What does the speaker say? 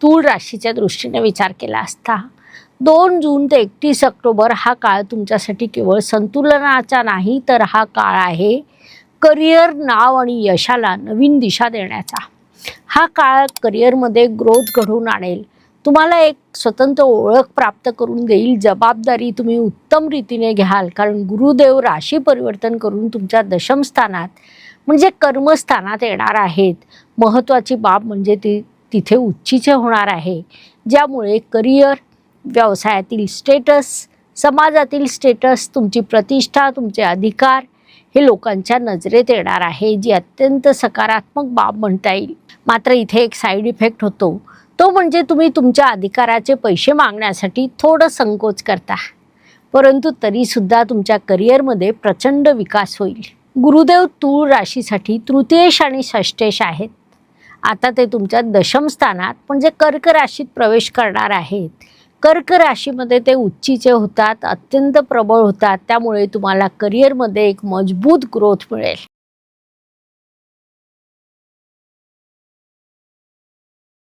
तूळ राशीच्या दृष्टीने विचार केला असता 2 जून ते 31 ऑक्टोबर हा काळ तुमच्यासाठी केवळ संतुलनाचा नाही, तर हा काळ आहे करिअर, नाव आणि यशाला नवीन दिशा देण्याचा. हा काळ करिअरमध्ये ग्रोथ घडवून आणेल, तुम्हाला एक स्वतंत्र ओळख प्राप्त करून देईल. जबाबदारी तुम्ही उत्तम रीतीने घ्याल, कारण गुरुदेव राशी परिवर्तन करून तुमच्या दशम स्थानात म्हणजे कर्मस्थानात येणार आहेत. महत्त्वाची बाब म्हणजे तिथे उच्चीचे होणार आहे, ज्यामुळे करिअर, व्यवसायातील स्टेटस, समाजातील स्टेटस, तुमची प्रतिष्ठा, तुमचे अधिकार हे लोकांच्या नजरेत येणार आहे, जी अत्यंत सकारात्मक बाब म्हणता येईल. मात्र इथे एक साईड इफेक्ट होतो, तो म्हणजे तुम्ही तुमच्या अधिकाराचे पैसे मागण्यासाठी थोडं संकोच करता, परंतु तरीसुद्धा तुमच्या करिअरमध्ये प्रचंड विकास होईल. गुरुदेव तूळ राशीसाठी तृतीयेश आणि षष्ठेश आहेत. आता ते तुमच्या दशम स्थानात म्हणजे कर्क राशीत प्रवेश करणार आहेत. कर्क राशीमध्ये ते उच्चीचे होतात, अत्यंत प्रबळ होतात, त्यामुळे तुम्हाला करिअरमध्ये एक मजबूत ग्रोथ मिळेल.